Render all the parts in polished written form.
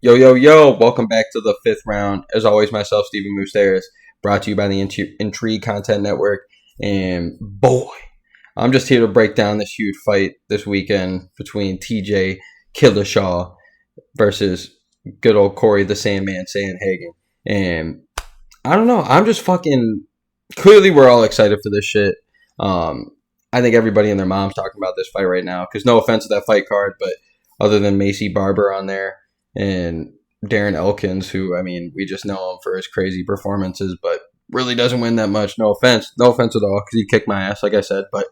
Yo, yo, yo, welcome back to the fifth round. As always, myself, Stephen Moustaris, brought to you by the Intrigue Content Network. And boy, I'm just here to break down this huge fight this weekend between TJ Killashaw versus good old Cory the Sandman Sandhagen. And I don't know, I'm just fucking. Clearly, we're all excited for this shit. I think everybody and their mom's talking about this fight right now. Because no offense to that fight card, but other than Macy Barber on there and Darren Elkins, who, I mean, we just know him for his crazy performances, but really doesn't win that much. No offense. No offense at all, because he kicked my ass, like I said. But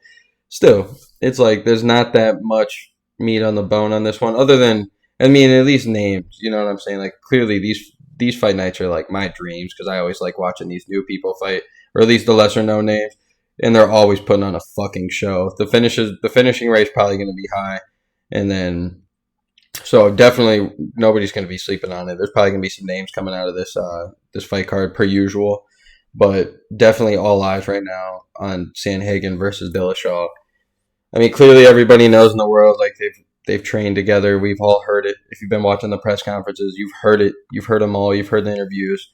still, it's like there's not that much meat on the bone on this one, other than, I mean, at least names. You know what I'm saying? Like, clearly, these fight nights are like my dreams, because I always like watching these new people fight, or at least the lesser known names, and they're always putting on a fucking show. The finishing rate's probably going to be high, and then so definitely nobody's going to be sleeping on it. There's probably going to be some names coming out of this fight card per usual, but definitely all eyes right now on Sandhagen versus Dillashaw. I mean, clearly everybody knows in the world, like they've trained together. We've all heard it. If you've been watching the press conferences, you've heard it. You've heard them all. You've heard the interviews.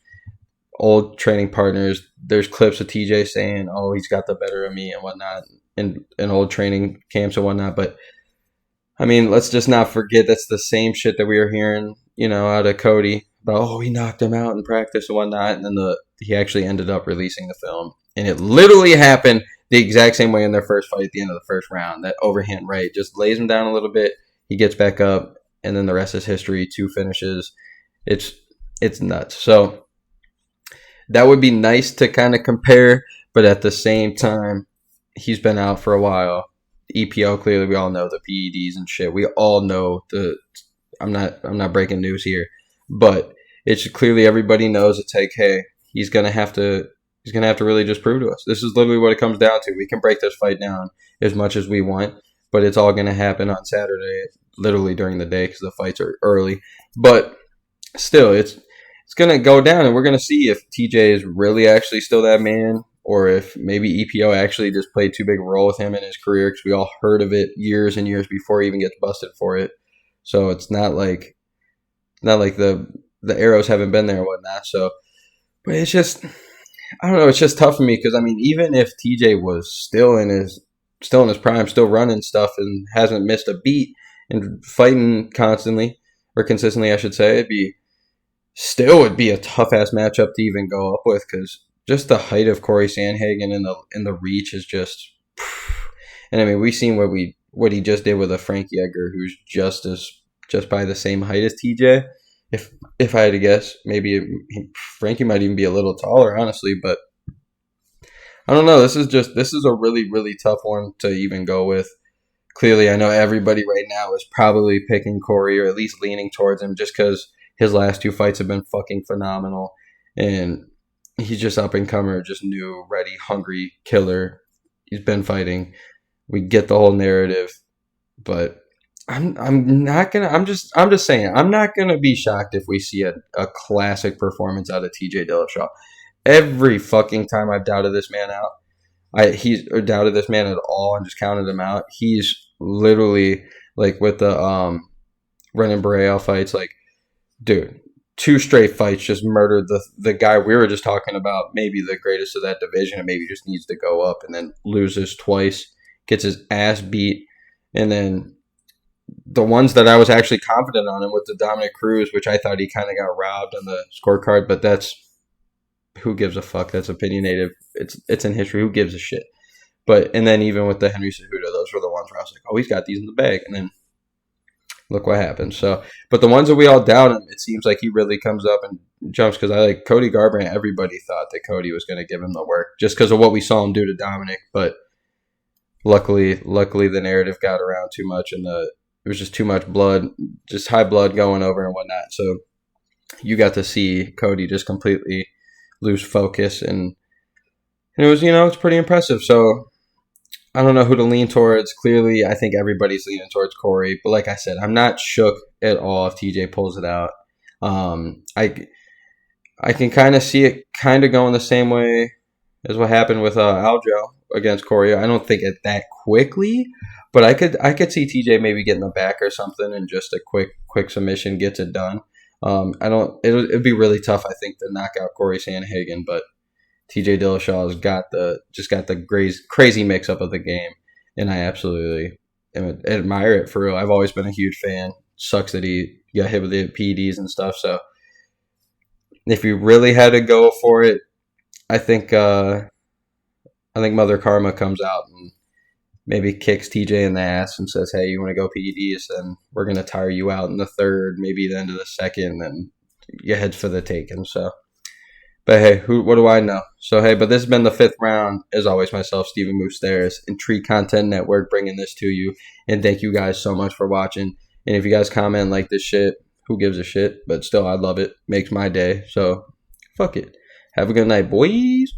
Old training partners. There's clips of TJ saying, "Oh, he's got the better of me" and whatnot, in old training camps and whatnot. But I mean, let's just not forget that's the same shit that we were hearing, out of Cody about, oh, he knocked him out in practice and whatnot, and then he actually ended up releasing the film, and it literally happened the exact same way in their first fight at the end of the first round. That overhand right just lays him down a little bit, he gets back up, and then the rest is history. 2 finishes. It's nuts. So that would be nice to kind of compare, but at the same time, he's been out for a while. EPO, clearly we all know the PEDs and shit. We all know I'm not breaking news here, but it's clearly everybody knows it's like, hey, he's gonna have to really just prove to us. This is literally what it comes down to. We can break this fight down as much as we want, but it's all gonna happen on Saturday, literally during the day, because the fights are early. But still, it's gonna go down, and we're gonna see if TJ is really actually still that man, or if maybe EPO actually just played too big a role with him in his career, because we all heard of it years and years before he even gets busted for it. So it's not like the arrows haven't been there and whatnot. So, but it's just, I don't know. It's just tough for me, because I mean, even if TJ was still in his prime, still running stuff, and hasn't missed a beat and fighting constantly or consistently, I should say, would be a tough ass matchup to even go up with, because just the height of Cory Sandhagen and the reach is just, and I mean, we've seen what he just did with a Frankie Edgar, who's just by the same height as TJ. If I had to guess, maybe Frankie might even be a little taller, honestly. But I don't know. This is a really, really tough one to even go with. Clearly, I know everybody right now is probably picking Cory, or at least leaning towards him, just because his last 2 fights have been fucking phenomenal, and he's just up and comer, just new, ready, hungry killer. He's been fighting. We get the whole narrative, but I'm just saying, I'm not gonna be shocked if we see a classic performance out of TJ Dillashaw. Every fucking time I've doubted this man out, or doubted this man at all and just counted him out. He's literally, like, with the Renan Barreal fights, like, dude, 2 straight fights just murdered the guy we were just talking about, maybe the greatest of that division, and maybe just needs to go up, and then loses twice, gets his ass beat. And then the ones that I was actually confident on him with the Dominic Cruz, which I thought he kind of got robbed on the scorecard, but that's, who gives a fuck? That's opinionated. It's in history. Who gives a shit? And then even with the Henry Cejudo, those were the ones where I was like, oh, he's got these in the bag. And then look what happened. So, but the ones that we all doubt him, it seems like he really comes up and jumps, because I like Cody Garbrandt. Everybody thought that Cody was going to give him the work just because of what we saw him do to Dominic. But luckily the narrative got around too much, and it was just too much blood, just high blood going over and whatnot. So you got to see Cody just completely lose focus, and it was, it's pretty impressive. So I don't know who to lean towards. Clearly, I think everybody's leaning towards Cory. But like I said, I'm not shook at all if TJ pulls it out. I can kind of see it kind of going the same way as what happened with Aljo against Cory. I don't think it that quickly, but I could see TJ maybe getting the back or something, and just a quick submission gets it done. I don't. It'd be really tough, I think, to knock out Cory Sandhagen, but TJ Dillashaw's got the crazy mix up of the game, and I absolutely admire it for real. I've always been a huge fan. Sucks that he got hit with the PEDs and stuff. So if you really had to go for it, I think Mother Karma comes out and maybe kicks TJ in the ass and says, "Hey, you want to go PEDs? Then we're gonna tire you out in the third, maybe the end of the second, and you head for the taking." So. But hey, what do I know? So hey, but this has been the fifth round. As always, myself, Stephen Moustaris, Intrigue Content Network, bringing this to you. And thank you guys so much for watching. And if you guys comment like this shit, who gives a shit? But still, I love it. Makes my day. So fuck it. Have a good night, boys.